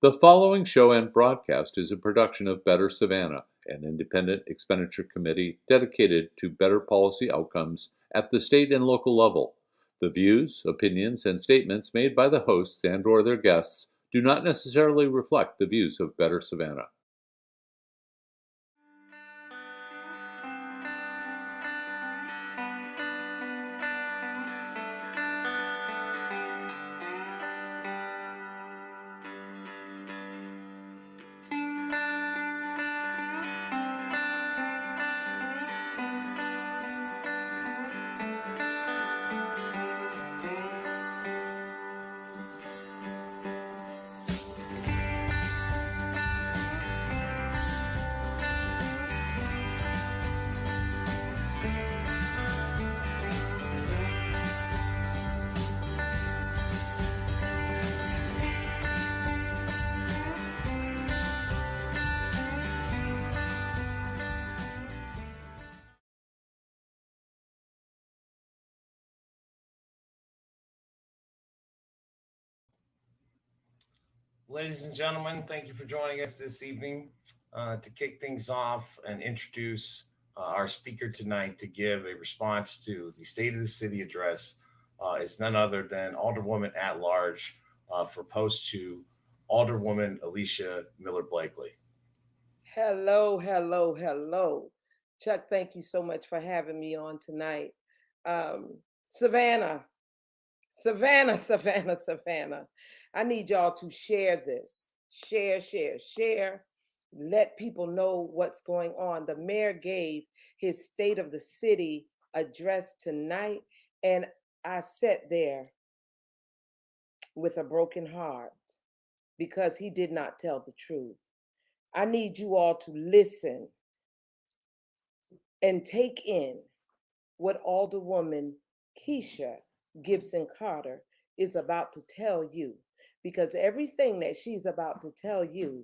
The following show and broadcast is a production of Better Savannah, an independent expenditure committee dedicated to better policy outcomes at the state and local level. The views, opinions, and statements made by the hosts and/or their guests do not necessarily reflect the views of Better Savannah. Ladies and gentlemen, thank you for joining us this evening to kick things off and introduce our speaker tonight to give a response to the State of the City address is none other than Alderwoman at Large for post to Alderwoman Alicia Miller Blakely. Hello, hello, hello. Chuck, thank you so much for having me on tonight. Savannah, Savannah. I need y'all to share this. Share. Let people know what's going on. The mayor gave his State of the City address tonight, and I sat there with a broken heart because he did not tell the truth. I need you all to listen and take in what Alderwoman Kesha Gibson-Carter is about to tell you, because everything that she's about to tell you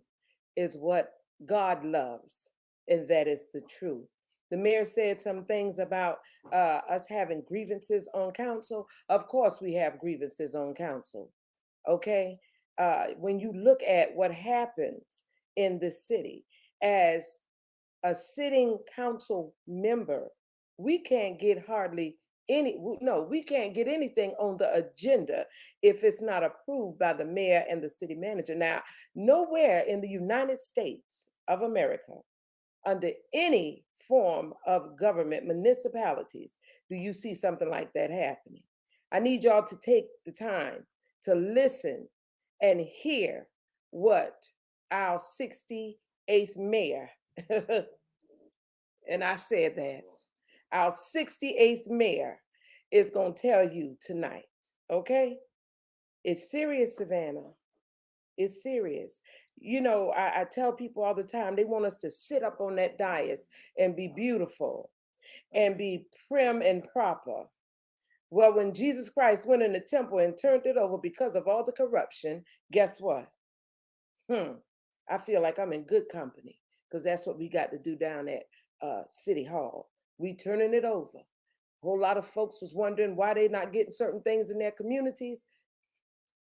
is what God loves, and that is the truth. The mayor said some things about us having grievances on council. Of course, we have grievances on council, okay? When you look at what happens in the city as a sitting council member, we can't get we can't get anything on the agenda if it's not approved by the mayor and the city manager. Now, nowhere in the United States of America, under any form of government, municipalities, do you see something like that happening. I need y'all to take the time to listen and hear what our 68th mayor, and I said that, our 68th mayor is going to tell you tonight, okay? It's serious, Savannah. It's serious. You know, I tell people all the time, they want us to sit up on that dais and be beautiful and be prim and proper. Well, when Jesus Christ went in the temple and turned it over because of all the corruption, guess what? I feel like I'm in good company, because that's what we got to do down at City Hall. We turning it over. A whole lot of folks was wondering why they not getting certain things in their communities.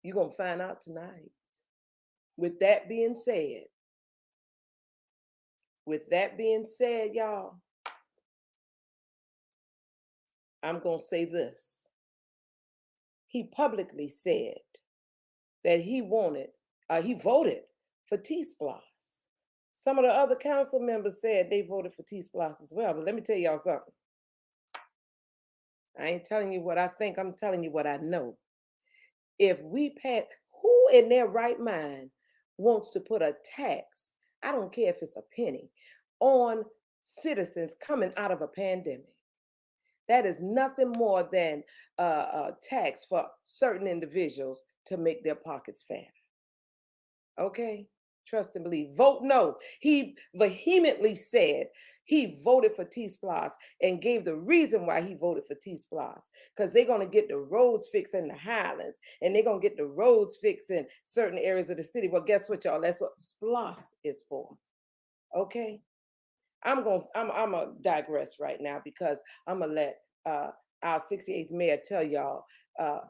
You're going to find out tonight. With that being said, y'all, I'm going to say this. He publicly said that he voted for T-Splosh. Some of the other council members said they voted for T-Splosh as well. But let me tell y'all something. I ain't telling you what I think. I'm telling you what I know. If we pass, who in their right mind wants to put a tax, I don't care if it's a penny, on citizens coming out of a pandemic? That is nothing more than a tax for certain individuals to make their pockets fatter. Okay? Trust and believe. Vote no. He vehemently said he voted for T-Splosh and gave the reason why he voted for T-Splosh. Because they're going to get the roads fixed in the Highlands, and they're going to get the roads fixed in certain areas of the city. Well, guess what, y'all? That's what Splosh is for. Okay? I'm gonna digress right now, because I'm gonna let our 68th mayor tell y'all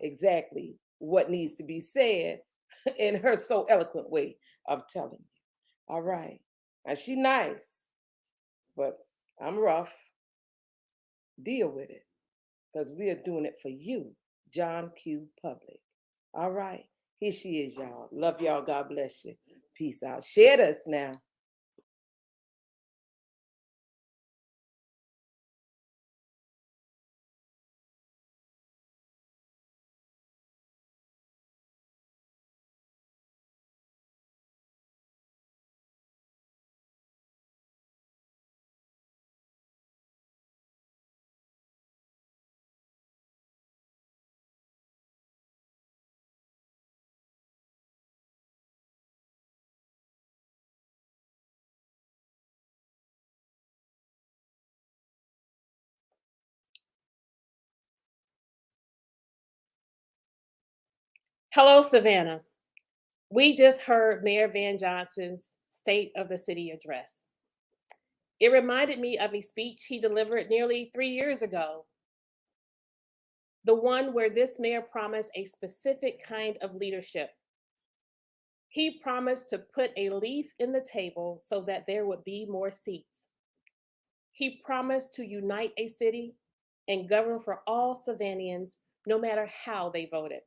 exactly what needs to be said in her so eloquent way I'm telling you. All right. Now she nice, but I'm rough. Deal with it. Because we are doing it for you, John Q. Public. All right. Here she is, y'all. Love y'all. God bless you. Peace out. Share this now. Hello, Savannah. We just heard Mayor Van Johnson's State of the City address. It reminded me of a speech he delivered nearly 3 years ago, the one where this mayor promised a specific kind of leadership. He promised to put a leaf in the table so that there would be more seats. He promised to unite a city and govern for all Savannahans, no matter how they voted.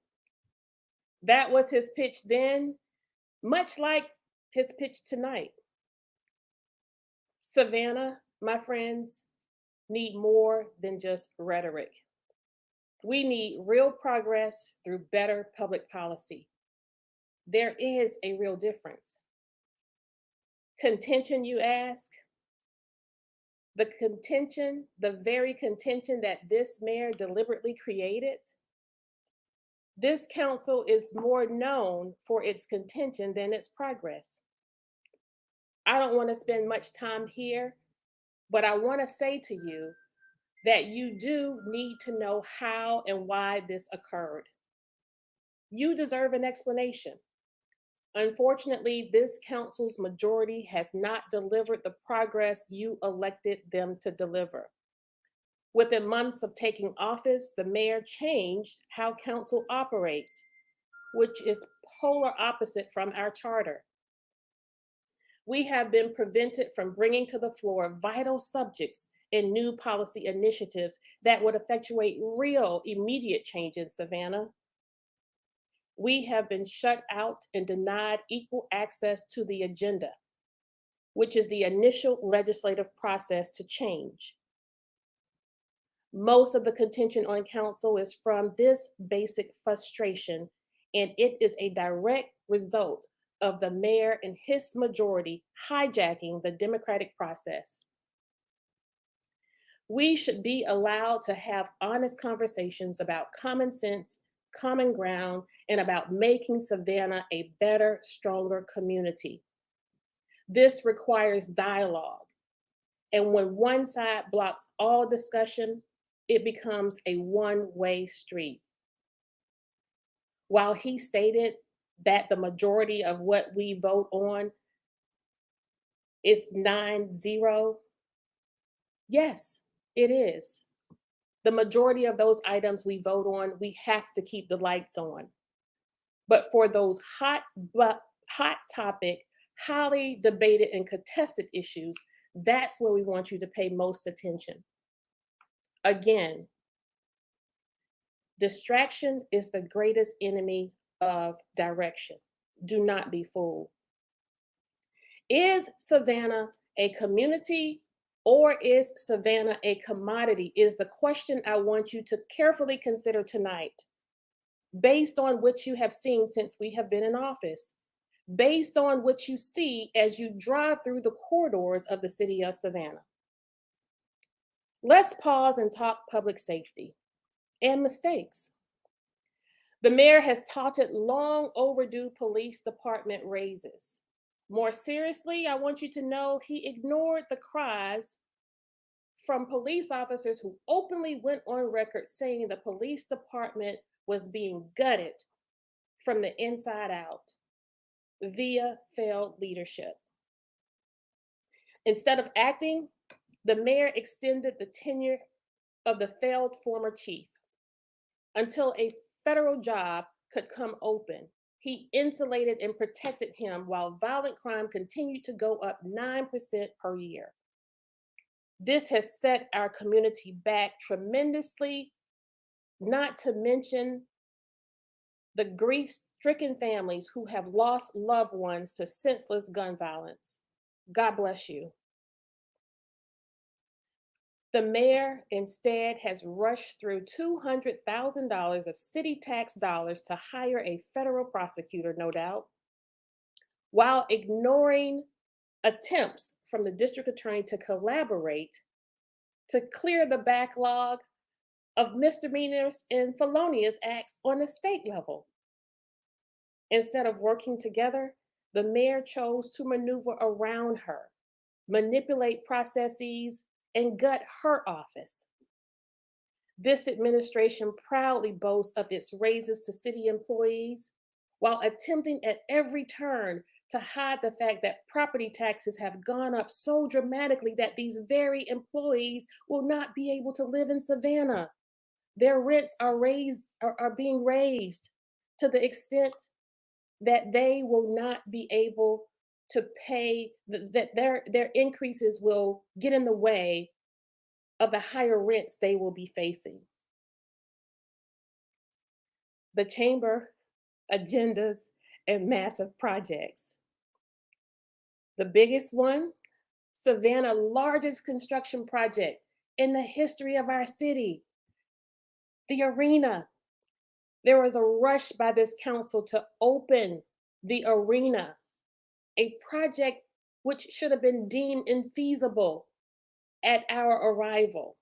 That was his pitch then, much like his pitch tonight. Savannah, my friends, need more than just rhetoric. We need real progress through better public policy. There is a real difference. Contention, you ask? The contention, the very contention that this mayor deliberately created. This council is more known for its contention than its progress. I don't want to spend much time here, but I want to say to you that you do need to know how and why this occurred. You deserve an explanation. Unfortunately, this council's majority has not delivered the progress you elected them to deliver. Within months of taking office, the mayor changed how council operates, which is polar opposite from our charter. We have been prevented from bringing to the floor vital subjects and new policy initiatives that would effectuate real, immediate change in Savannah. We have been shut out and denied equal access to the agenda, which is the initial legislative process to change. Most of the contention on council is from this basic frustration, and it is a direct result of the mayor and his majority hijacking the democratic process. We should be allowed to have honest conversations about common sense, common ground, and about making Savannah a better, stronger community. This requires dialogue. And when one side blocks all discussion, it becomes a one-way street. While he stated that the majority of what we vote on is 9-0, yes, it is. The majority of those items we vote on, we have to keep the lights on. But for those hot topic, highly debated and contested issues, that's where we want you to pay most attention. Again, distraction is the greatest enemy of direction. Do not be fooled. Is Savannah a community or is Savannah a commodity? Is the question I want you to carefully consider tonight, based on what you have seen since we have been in office, based on what you see as you drive through the corridors of the city of Savannah. Let's pause and talk public safety and mistakes. The mayor has touted long overdue police department raises. More seriously, I want you to know he ignored the cries from police officers who openly went on record saying the police department was being gutted from the inside out via failed leadership. Instead of acting, the mayor extended the tenure of the failed former chief until a federal job could come open. he insulated and protected him while violent crime continued to go up 9% per year. This has set our community back tremendously, not to mention the grief-stricken families who have lost loved ones to senseless gun violence. God bless you. The mayor instead has rushed through $200,000 of city tax dollars to hire a federal prosecutor, no doubt, while ignoring attempts from the district attorney to collaborate to clear the backlog of misdemeanors and felonious acts on the state level. Instead of working together, the mayor chose to maneuver around her, manipulate processes, and gut her office. This administration proudly boasts of its raises to city employees while attempting at every turn to hide the fact that property taxes have gone up so dramatically that these very employees will not be able to live in Savannah. Their rents are being raised to the extent that they will not be able to pay, that their increases will get in the way of the higher rents they will be facing. The chamber agendas and massive projects. The biggest one, Savannah's largest construction project in the history of our city, the arena. There was a rush by this council to open the arena, a project which should have been deemed infeasible at our arrival.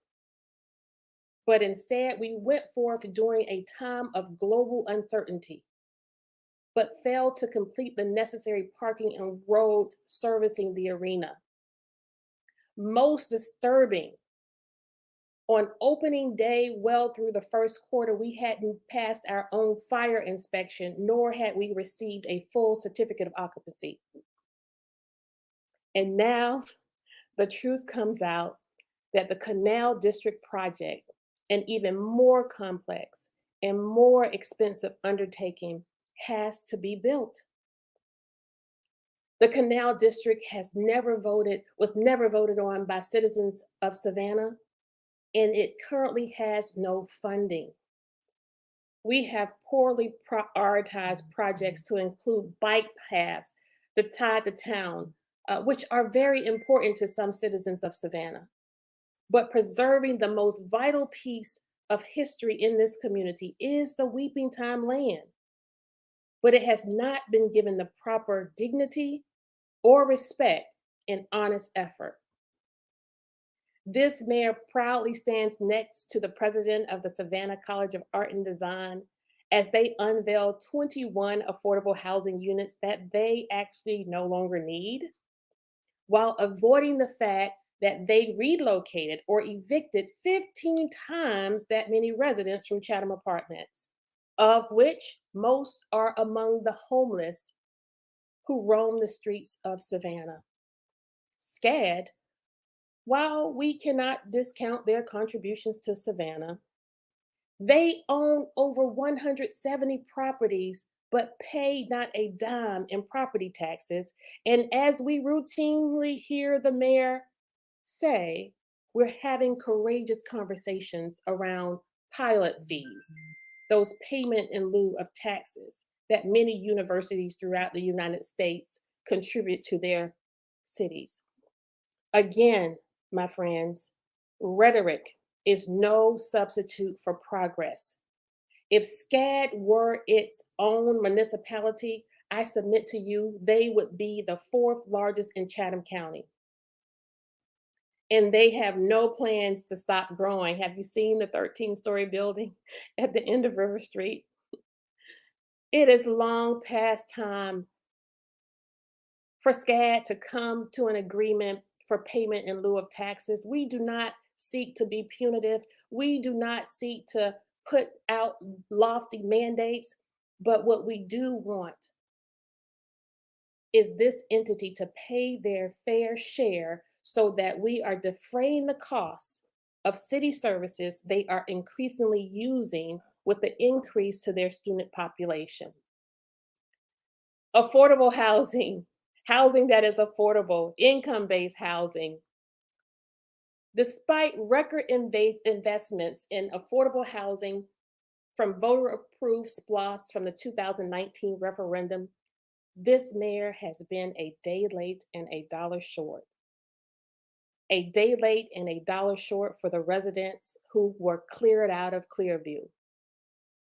But instead, we went forth during a time of global uncertainty, but failed to complete the necessary parking and roads servicing the arena. Most disturbing, on opening day, well through the first quarter, we hadn't passed our own fire inspection, nor had we received a full certificate of occupancy. And now the truth comes out that the Canal District project, an even more complex and more expensive undertaking, has to be built. The Canal District was never voted on by citizens of Savannah, and it currently has no funding. We have poorly prioritized projects to include bike paths to tie the town, which are very important to some citizens of Savannah. But preserving the most vital piece of history in this community is the Weeping Time land. But it has not been given the proper dignity or respect and honest effort. This mayor proudly stands next to the president of the Savannah College of Art and Design as they unveil 21 affordable housing units that they actually no longer need, while avoiding the fact that they relocated or evicted 15 times that many residents from Chatham Apartments, of which most are among the homeless who roam the streets of Savannah. SCAD, while we cannot discount their contributions to Savannah, they own over 170 properties but pay not a dime in property taxes. And as we routinely hear the mayor say, we're having courageous conversations around pilot fees, those payment in lieu of taxes that many universities throughout the United States contribute to their cities. Again, my friends, rhetoric is no substitute for progress. If SCAD were its own municipality, I submit to you, they would be the 4th largest in Chatham County. And they have no plans to stop growing. Have you seen the 13-story building at the end of River Street? It is long past time for SCAD to come to an agreement for payment in lieu of taxes. We do not seek to be punitive. We do not seek to put out lofty mandates, but what we do want is this entity to pay their fair share so that we are defraying the costs of city services they are increasingly using with the increase to their student population. Affordable housing, housing that is affordable, income-based housing. Despite record investments in affordable housing from voter-approved SPLOST from the 2019 referendum, this mayor has been a day late and a dollar short. A day late and a dollar short for the residents who were cleared out of Clearview,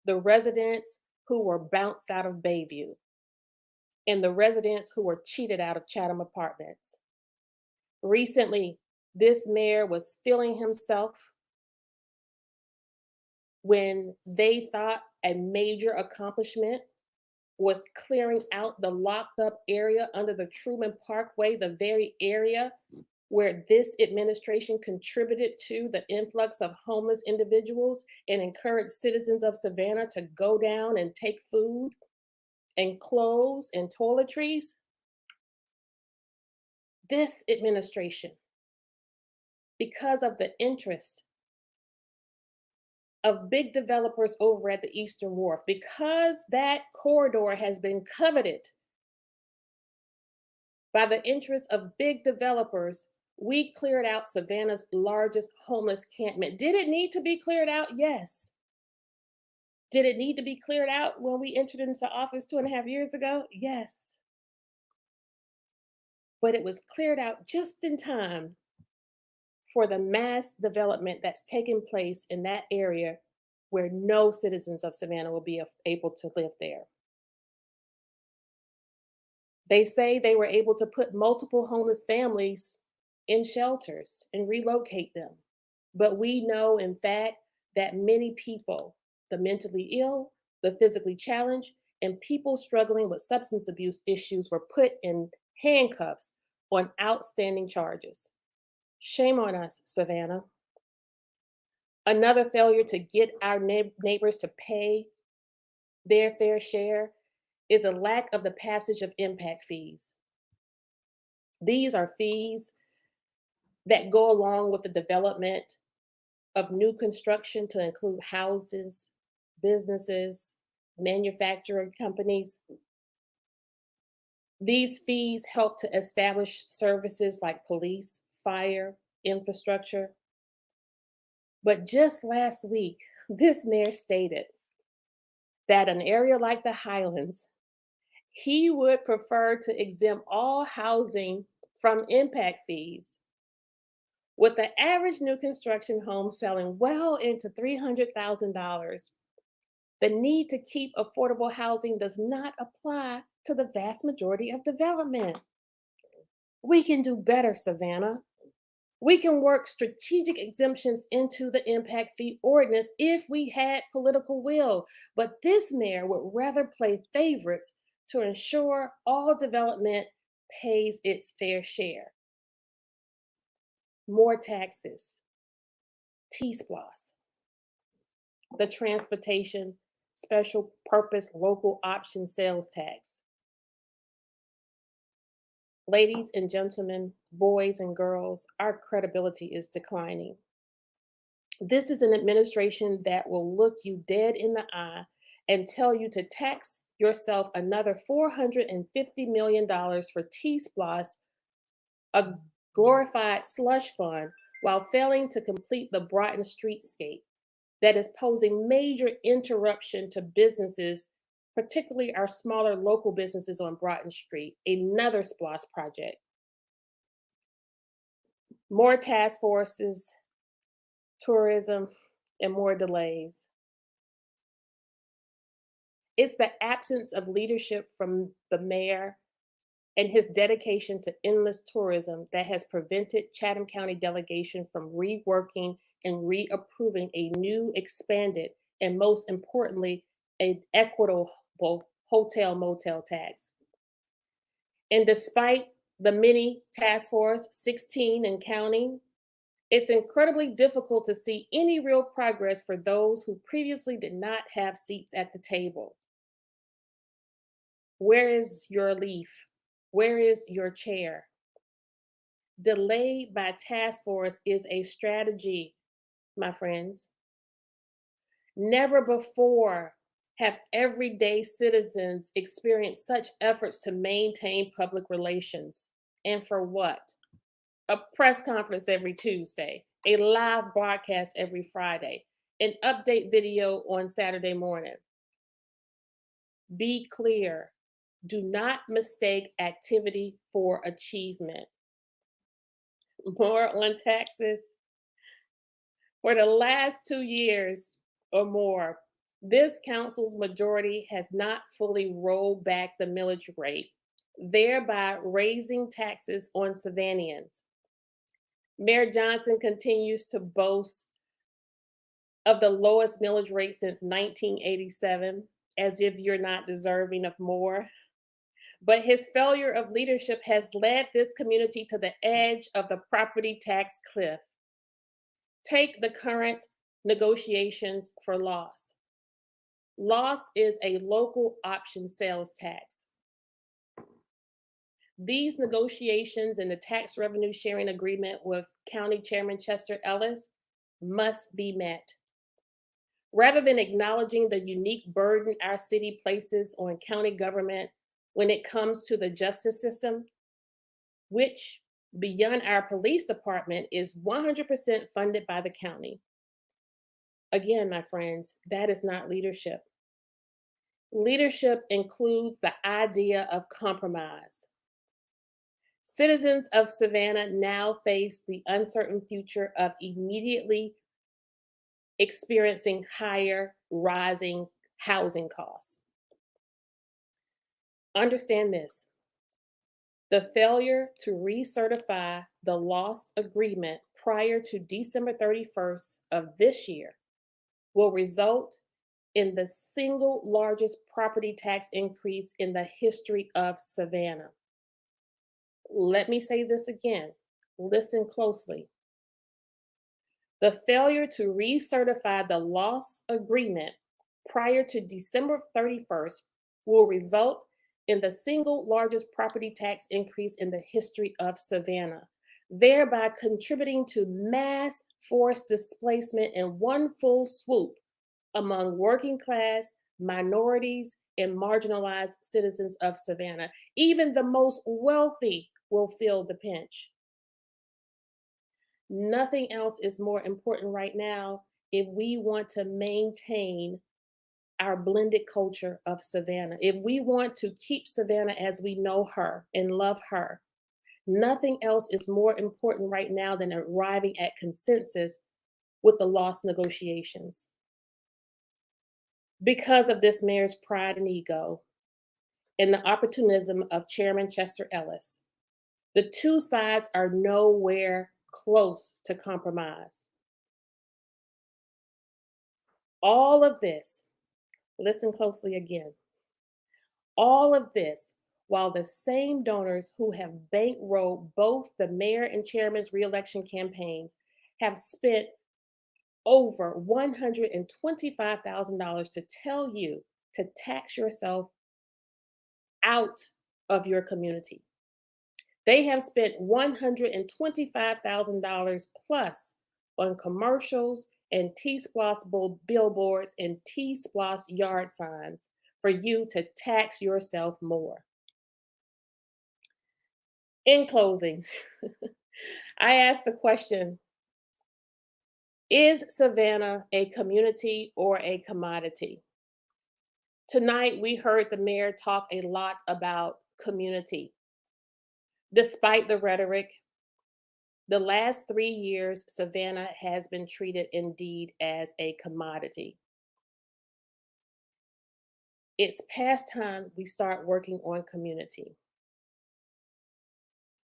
the residents who were bounced out of Bayview, and the residents who were cheated out of Chatham Apartments. Recently, this mayor was feeling himself when they thought a major accomplishment was clearing out the locked up area under the Truman Parkway, the very area where this administration contributed to the influx of homeless individuals and encouraged citizens of Savannah to go down and take food and clothes and toiletries. This administration, because of the interest of big developers over at the Eastern Wharf, because that corridor has been coveted by the interest of big developers, we cleared out Savannah's largest homeless campment. Did it need to be cleared out? Yes. Did it need to be cleared out when we entered into office 2.5 years ago? Yes. But it was cleared out just in time for the mass development that's taking place in that area where no citizens of Savannah will be able to live there. They say they were able to put multiple homeless families in shelters and relocate them. But we know, in fact, that many people, the mentally ill, the physically challenged, and people struggling with substance abuse issues were put in handcuffs on outstanding charges. Shame on us, Savannah. Another failure to get our neighbors to pay their fair share is a lack of the passage of impact fees. These are fees that go along with the development of new construction to include houses, businesses, manufacturing companies. These fees help to establish services like police, fire, infrastructure. But just last week, this mayor stated that an area like the Highlands, he would prefer to exempt all housing from impact fees, with the average new construction home selling well into $300,000. The need to keep affordable housing does not apply to the vast majority of development. We can do better, Savannah. We can work strategic exemptions into the impact fee ordinance if we had political will. But this mayor would rather play favorites to ensure all development pays its fair share. More taxes, T-SPLOS, the Transportation Special Purpose Local Option Sales Tax. Ladies and gentlemen, boys and girls, our credibility is declining. This is an administration that will look you dead in the eye and tell you to tax yourself another $450 million for T-SPLOS, a glorified slush fund, while failing to complete the Broughton streetscape that is posing major interruption to businesses, particularly our smaller local businesses on Broughton Street, another SPLOS project. More task forces, tourism, and more delays. It's the absence of leadership from the mayor and his dedication to endless tourism that has prevented Chatham County delegation from reworking and reapproving a new, expanded, and most importantly, an equitable hotel motel tax. And despite the many task force, 16 and counting, it's incredibly difficult to see any real progress for those who previously did not have seats at the table. Where is your leaf? Where is your chair? Delay by task force is a strategy, my friends. Never before have everyday citizens experience such efforts to maintain public relations? And for what? A press conference every Tuesday, a live broadcast every Friday, an update video on Saturday morning. Be clear. Do not mistake activity for achievement. More on taxes. For the last 2 years or more, this council's majority has not fully rolled back the millage rate, thereby raising taxes on Savannahans. Mayor Johnson continues to boast of the lowest millage rate since 1987, as if you're not deserving of more. But his failure of leadership has led this community to the edge of the property tax cliff. Take the current negotiations for loss. Loss is a local option sales tax. These negotiations and the tax revenue sharing agreement with County Chairman Chester Ellis must be met. Rather than acknowledging the unique burden our city places on county government when it comes to the justice system, which beyond our police department is 100% funded by the county. Again, my friends, that is not leadership. Leadership includes the idea of compromise. Citizens of Savannah now face the uncertain future of immediately experiencing higher rising housing costs. Understand this. The failure to recertify the loss agreement prior to December 31st of this year will result in the single largest property tax increase in the history of Savannah. Let me say this again. Listen closely. The failure to recertify the loss agreement prior to December 31st will result in the single largest property tax increase in the history of Savannah, thereby contributing to mass forced displacement in one full swoop among working class, minorities, and marginalized citizens of Savannah. Even the most wealthy will feel the pinch. Nothing else is more important right now if we want to maintain our blended culture of Savannah. If we want to keep Savannah as we know her and love her, nothing else is more important right now than arriving at consensus with the loss negotiations. Because of this mayor's pride and ego and the opportunism of Chairman Chester Ellis, the two sides are nowhere close to compromise. All of this, listen closely again, all of this while the same donors who have bankrolled both the mayor and chairman's reelection campaigns have spent over $125,000 to tell you to tax yourself out of your community. They have spent $125,000 plus on commercials and T-Splosh billboards and T-Splosh yard signs for you to tax yourself more. In closing, I asked the question, is Savannah a community or a commodity? Tonight, we heard the mayor talk a lot about community. Despite the rhetoric, the last 3 years, Savannah has been treated indeed as a commodity. It's past time we start working on community.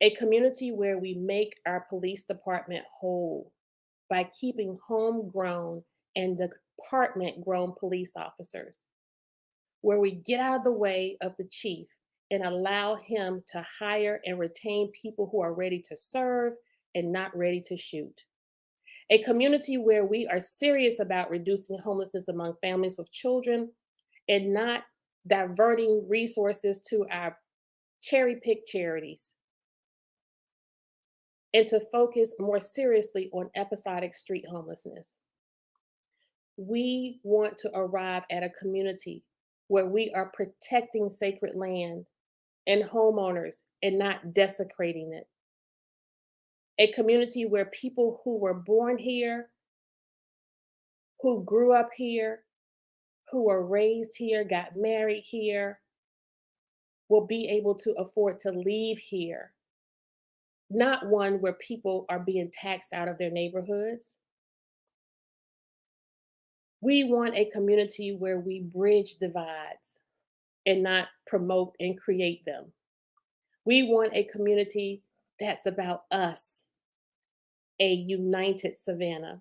A community where we make our police department whole by keeping homegrown and department-grown police officers, where we get out of the way of the chief and allow him to hire and retain people who are ready to serve and not ready to shoot. A community where we are serious about reducing homelessness among families with children and not diverting resources to our cherry-picked charities, and to focus more seriously on episodic street homelessness. We want to arrive at a community where we are protecting sacred land and homeowners and not desecrating it. A community where people who were born here, who grew up here, who were raised here, got married here, will be able to afford to leave here. Not one where people are being taxed out of their neighborhoods. We want a community where we bridge divides and not promote and create them. We want a community that's about us, a united Savannah.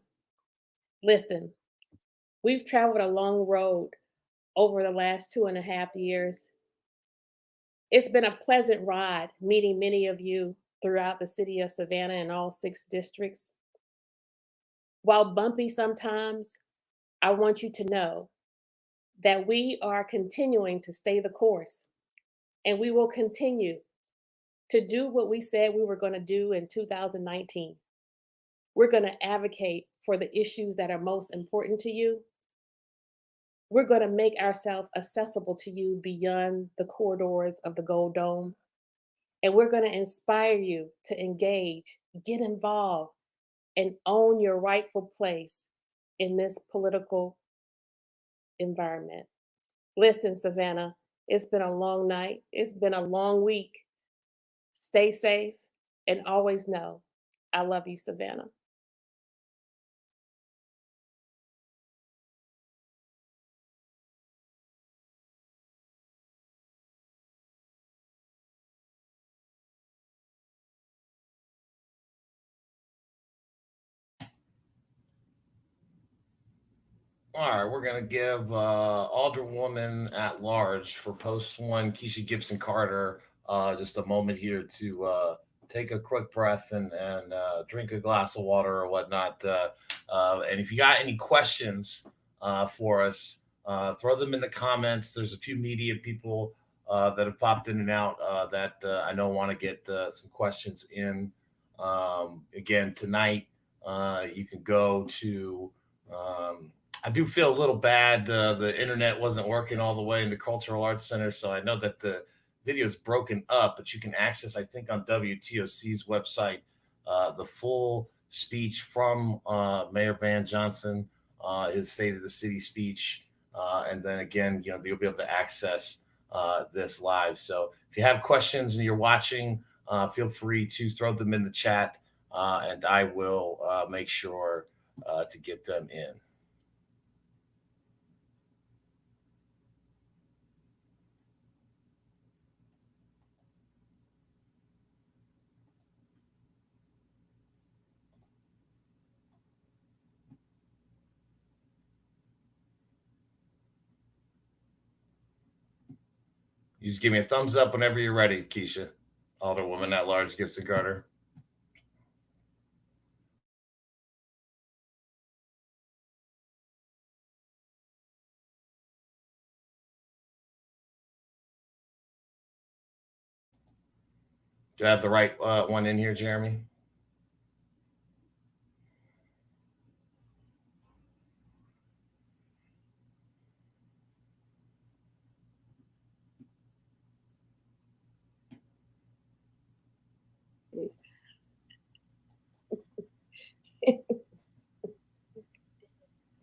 Listen, we've traveled a long road over the last 2.5 years. It's been a pleasant ride meeting many of you throughout the city of Savannah in all 6 districts. While bumpy sometimes, I want you to know that we are continuing to stay the course, and we will continue to do what we said we were going to do in 2019. We're going to advocate for the issues that are most important to you. We're going to make ourselves accessible to you beyond the corridors of the Gold Dome. And we're going to inspire you to engage, get involved, and own your rightful place in this political environment. Listen, Savannah, it's been a long night. It's been a long week. Stay safe and always know I love you, Savannah. All right, we're going to give Alderwoman at Large for Post 1, Kesha Gibson-Carter, just a moment here to take a quick breath and drink a glass of water or whatnot. And if you got any questions for us, throw them in the comments. There's a few media people that have popped in and out that I know want to get some questions in. Again, tonight, you can go to... I do feel a little bad. The internet wasn't working all the way in the Cultural Arts Center, so I know that the video is broken up, but you can access, I think, on WTOC's website, the full speech from Mayor Van Johnson, his State of the City speech, and then again, you'll be able to access this live. So if you have questions and you're watching, feel free to throw them in the chat, and I will make sure to get them in. You just give me a thumbs up whenever you're ready, Kesha. Alderwoman at Large Gibson-Carter. Do I have the right one in here, Jeremy?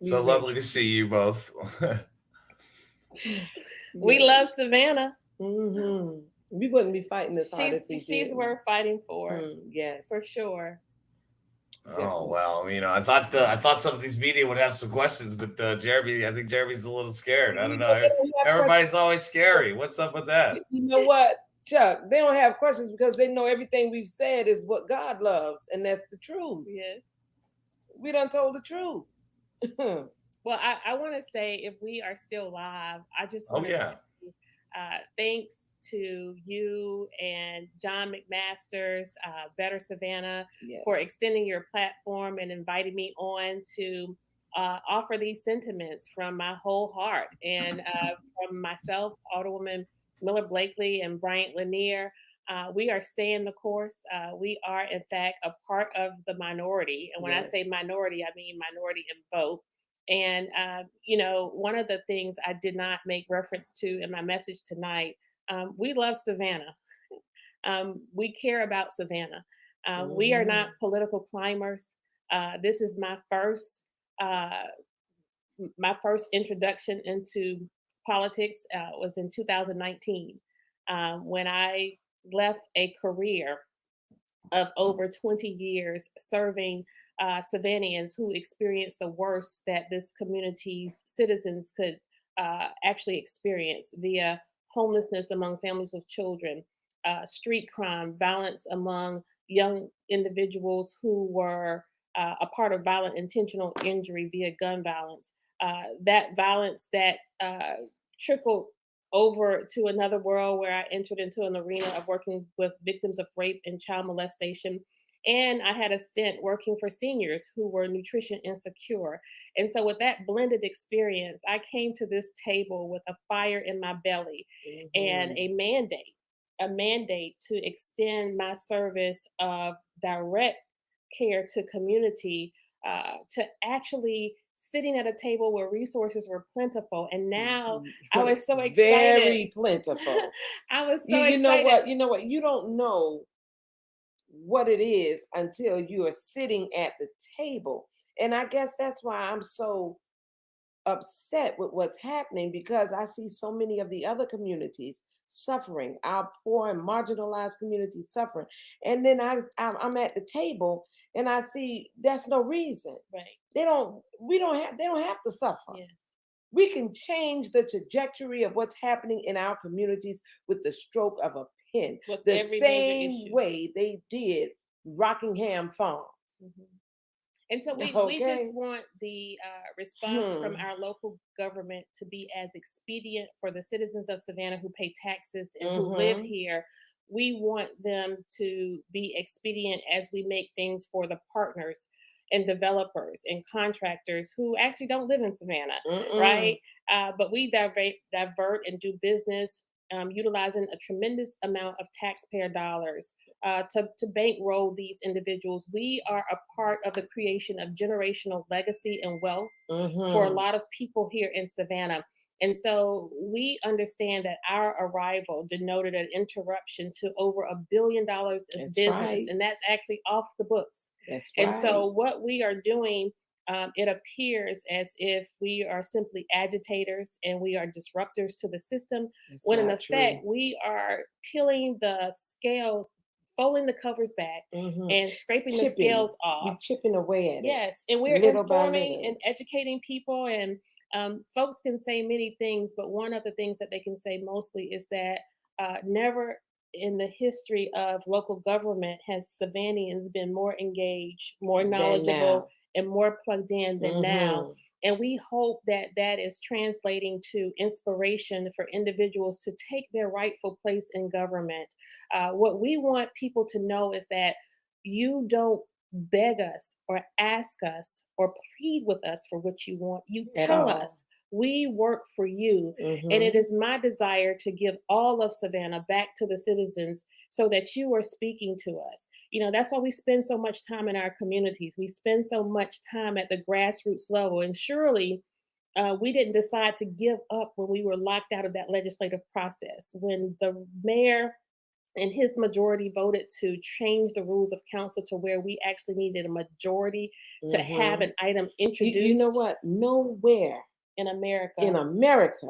So lovely to see you both. We love Savannah. Mm-hmm. We wouldn't be fighting this hard if we did. She's worth fighting for. Yes, for sure. Oh well, I thought some of these media would have some questions, but Jeremy, I think Jeremy's a little scared. I don't know. Everybody's always scary. What's up with that? You know what, Chuck? They don't have questions because they know everything we've said is what God loves, and that's the truth. Yes, we done told the truth. Well, I want to say, if we are still live, I just want to say thanks to you and John McMasters, Better Savannah, for extending your platform and inviting me on to offer these sentiments from my whole heart, and from myself, Alderwoman Miller Blakely, and Bryant Lanier. We are staying the course. We are, in fact, a part of the minority. And when I say minority, I mean minority in vote. And, one of the things I did not make reference to in my message tonight, we love Savannah. We care about Savannah. We are not political climbers. This is uh, my first introduction into politics was in 2019 when I left a career of over 20 years serving Savannahans who experienced the worst that this community's citizens could actually experience via homelessness among families with children, street crime, violence among young individuals who were a part of violent intentional injury via gun violence. That violence that trickled over to another world where I entered into an arena of working with victims of rape and child molestation. And I had a stint working for seniors who were nutrition insecure. And so, with that blended experience, I came to this table with a fire in my belly and a mandate to extend my service of direct care to community to actually sitting at a table where resources were plentiful. And now I was so excited. Very plentiful. I was so you know excited. what? You know what? You don't know what it is until you are sitting at the table. And I guess that's why I'm so upset with what's happening, because I see so many of the other communities suffering, our poor and marginalized communities suffering. And then I'm at the table and I see that's no reason. Right. They don't have to suffer. Yes. We can change the trajectory of what's happening in our communities with the stroke of a pen, With the every major same issue. way they did Rockingham Farms. And so we Okay. just want the response from our local government to be as expedient for the citizens of Savannah who pay taxes and who live here. We want them to be expedient as we make things for the partners and developers and contractors who actually don't live in Savannah, right? But we divert and do business utilizing a tremendous amount of taxpayer dollars to bankroll these individuals. We are a part of the creation of generational legacy and wealth for a lot of people here in Savannah. And so we understand that our arrival denoted an interruption to over $1 billion of business, right. and that's actually off the books. That's And right. so what we are doing, it appears as if we are simply agitators and we are disruptors to the system, That's when in not effect, true. we are peeling the scales, folding the covers back, and scraping the scales off. We're chipping away at it. Yes, and we're little by informing little. and educating people. And folks can say many things, but one of the things that they can say mostly is that never in the history of local government has Savannahans been more engaged, more Than knowledgeable, now. and more plugged in than now. And we hope that that is translating to inspiration for individuals to take their rightful place in government. What we want people to know is that you don't beg us or ask us or plead with us for what you want. You At tell all. us. We work for you. And it is my desire to give all of Savannah back to the citizens so that you are speaking to us. That's why we spend so much time in our communities. We spend so much time at the grassroots level. And surely we didn't decide to give up when we were locked out of that legislative process. When the mayor and his majority voted to change the rules of council to where we actually needed a majority to have an item introduced. You know what? Nowhere in America,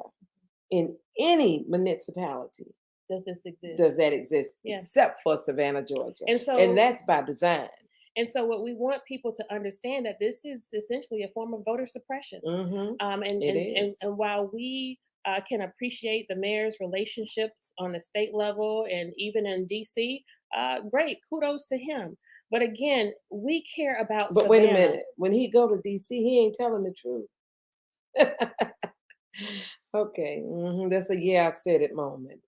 in any municipality, does this exist? Does that exist? Yeah. Except for Savannah, Georgia. And that's by design. And so what we want people to understand that this is essentially a form of voter suppression. And while we can appreciate the mayor's relationships on the state level and even in DC, great, kudos to him. But again, we care about But Savannah. wait a minute, when he go to DC, he ain't telling the truth. Okay, that's a I said it moment.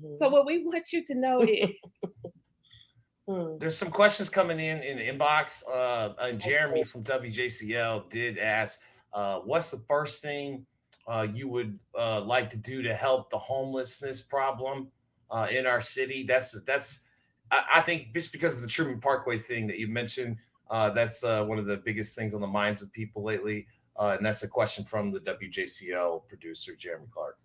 So what we want you to know is there's some questions coming in the inbox. And Jeremy from WJCL did ask, what's the first thing you would like to do to help the homelessness problem in our city? I think just because of the Truman Parkway thing that you mentioned, that's one of the biggest things on the minds of people lately. And that's a question from the WJCL producer, Jeremy Clark.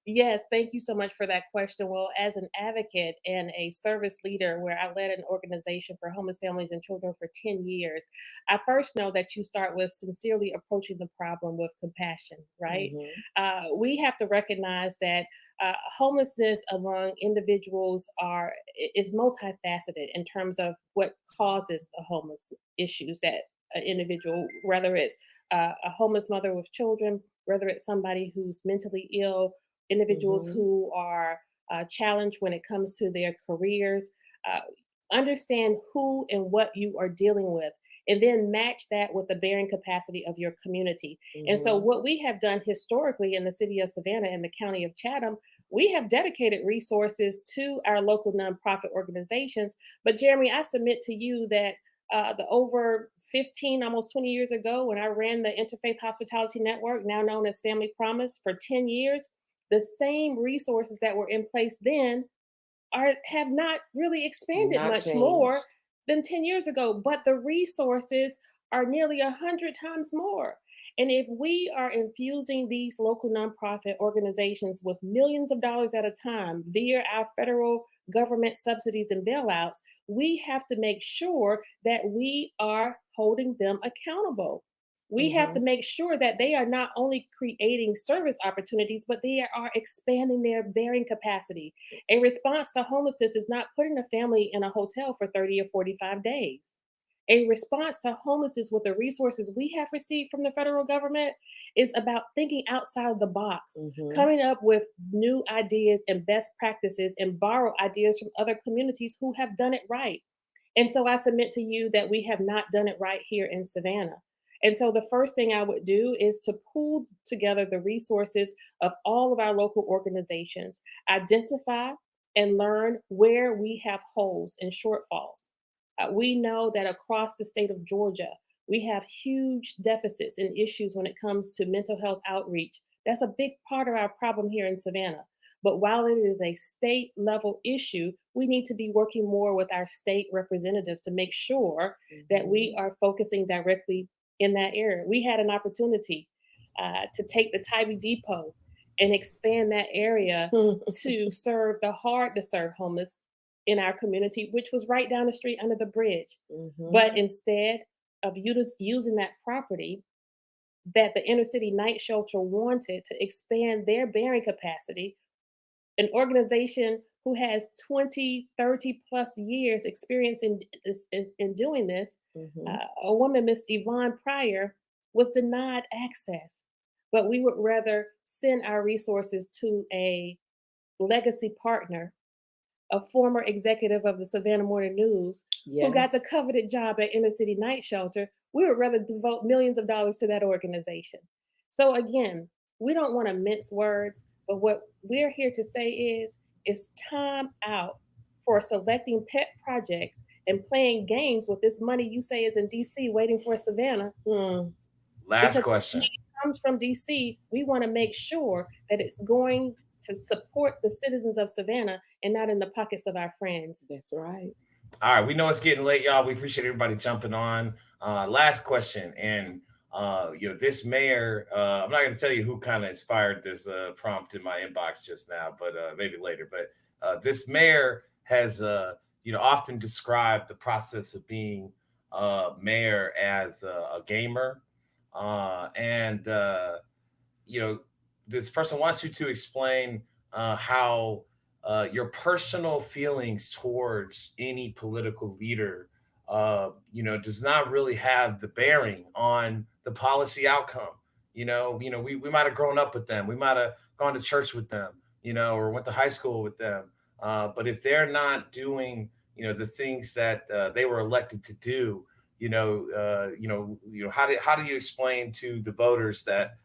Yes, thank you so much for that question. Well, as an advocate and a service leader where I led an organization for homeless families and children for 10 years, I first know that you start with sincerely approaching the problem with compassion, right? We have to recognize that homelessness among individuals is multifaceted in terms of what causes the homeless issues that an individual, whether it's a homeless mother with children, whether it's somebody who's mentally ill, individuals who are challenged when it comes to their careers. Uh, Understand who and what you are dealing with, and then match that with the bearing capacity of your community. And so, what we have done historically in the city of Savannah and the county of Chatham, we have dedicated resources to our local nonprofit organizations. But, Jeremy, I submit to you that the over 15, almost 20 years ago, when I ran the Interfaith Hospitality Network, now known as Family Promise, for 10 years, the same resources that were in place then have not really expanded Not much more changed. than 10 years ago, but the resources are nearly 100 times more. And if we are infusing these local nonprofit organizations with millions of dollars at a time via our federal government subsidies and bailouts, we have to make sure that we are holding them accountable. We have to make sure that they are not only creating service opportunities, but they are expanding their bearing capacity. A response to homelessness is not putting a family in a hotel for 30 or 45 days. A response to homelessness with the resources we have received from the federal government is about thinking outside the box, coming up with new ideas and best practices and borrow ideas from other communities who have done it right. And so I submit to you that we have not done it right here in Savannah. And so the first thing I would do is to pool together the resources of all of our local organizations, identify and learn where we have holes and shortfalls. We know that across the state of Georgia, we have huge deficits and issues when it comes to mental health outreach. That's a big part of our problem here in Savannah. But while it is a state level issue, we need to be working more with our state representatives to make sure that we are focusing directly in that area. We had an opportunity to take the Tybee Depot and expand that area to serve the hard to serve homeless in our community, which was right down the street under the bridge. But instead of using that property that the inner city night shelter wanted to expand their bearing capacity, an organization who has 20, 30 plus years experience in doing this, a woman, Miss Yvonne Pryor, was denied access. But we would rather send our resources to a legacy partner, a former executive of the Savannah Morning News, who got the coveted job at Inner City Night Shelter. We would rather devote millions of dollars to that organization. So again, we don't want to mince words, but what we're here to say is it's time out for selecting pet projects and playing games with this money you say is in DC waiting for Savannah. Last question. When it comes from DC, we want to make sure that it's going to support the citizens of Savannah and not in the pockets of our friends. That's right. All right, we know it's getting late, y'all. We appreciate everybody jumping on. Last question, and this mayor. I'm not going to tell you who kind of inspired this prompt in my inbox just now, but maybe later. But this mayor has, often described the process of being mayor as a gamer, and this person wants you to explain how your personal feelings towards any political leader, does not really have the bearing on the policy outcome. We might have grown up with them, we might have gone to church with them, or went to high school with them. But if they're not doing, the things that they were elected to do, how do you explain to the voters that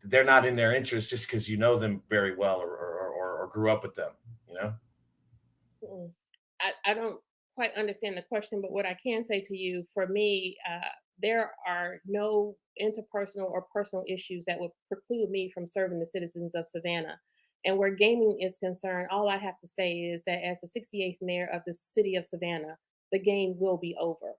they're not in their interest just because you know them very well or grew up with them, I don't quite understand the question, but what I can say to you, for me, there are no interpersonal or personal issues that would preclude me from serving the citizens of Savannah. And where gaming is concerned, all I have to say is that as the 68th mayor of the city of Savannah, the game will be over.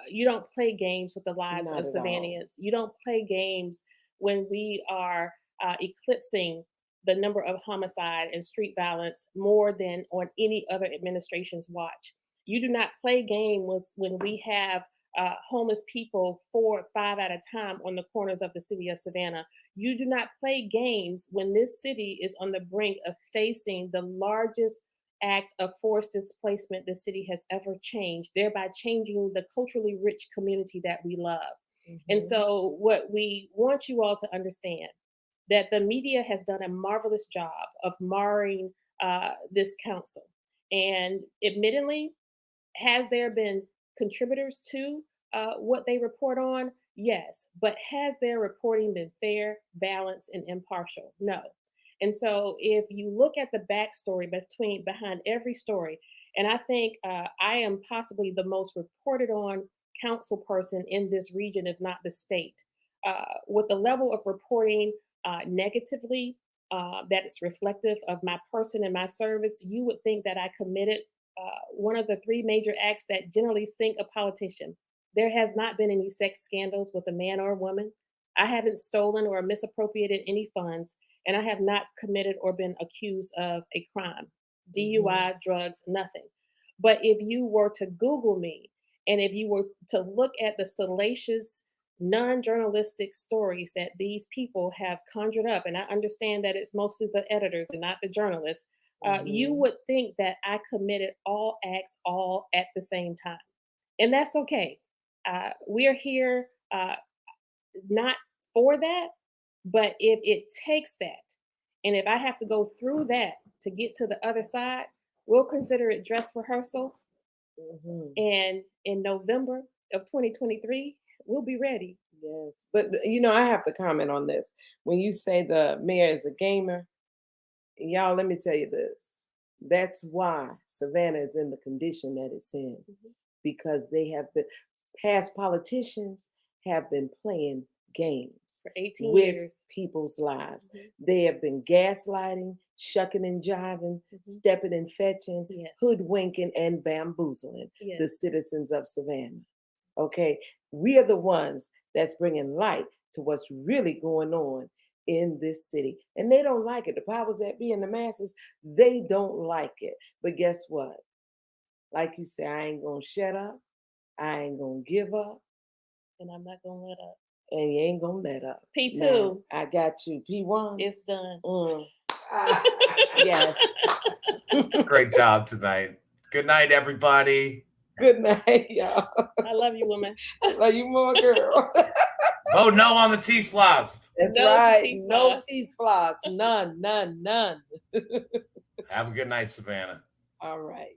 you don't play games with the lives Not of at all. Savannahans. You don't play games when we are eclipsing the number of homicide and street violence more than on any other administration's watch. You do not play games when we have homeless people 4 or 5 at a time on the corners of the city of Savannah. You do not play games when this city is on the brink of facing the largest act of forced displacement the city has ever changed, thereby changing the culturally rich community that we love. And so, what we want you all to understand that the media has done a marvelous job of marring this council. And admittedly, has there been contributors to what they report on? Yes. But has their reporting been fair, balanced, and impartial? No. And so if you look at the backstory behind every story, and I think I am possibly the most reported on council person in this region, if not the state, with the level of reporting negatively that is reflective of my person and my service, you would think that I committed one of the 3 major acts that generally sink a politician. There has not been any sex scandals with a man or a woman. I haven't stolen or misappropriated any funds, and I have not committed or been accused of a crime, DUI, drugs, nothing. But if you were to Google me, and if you were to look at the salacious, non-journalistic stories that these people have conjured up, and I understand that it's mostly the editors and not the journalists, you would think that I committed all acts all at the same time. And that's okay. We're here not for that, but if it takes that, and if I have to go through that to get to the other side, we'll consider it dress rehearsal. And in November of 2023, we'll be ready. Yes. But, I have to comment on this. When you say the mayor is a gamer, y'all, let me tell you this. That's why Savannah is in the condition that it's in, because they have been, past politicians have been playing games for 18 with years. People's lives. They have been gaslighting, shucking and jiving, stepping and fetching, hoodwinking and bamboozling the citizens of Savannah. Okay, we are the ones that's bringing light to what's really going on in this city. And they don't like it. The powers that be in the masses, they don't like it. But guess what? Like you say, I ain't gonna shut up. I ain't gonna give up. And I'm not gonna let up. And you ain't gonna let up. P2. Now, I got you. P1. It's done. Yes. Great job tonight. Good night, everybody. Good night, y'all. I love you, woman. I love you more, girl. Vote no on the T-Splosh. That's No right. T-Splosh. No T-Splosh. None. Have a good night, Savannah. All right.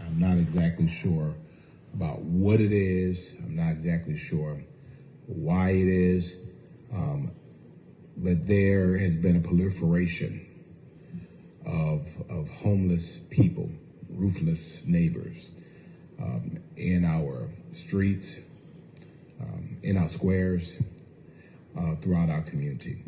I'm not exactly sure about what it is. I'm not exactly sure why it is. But there has been a proliferation of homeless people ruthless neighbors in our streets, in our squares, throughout our community.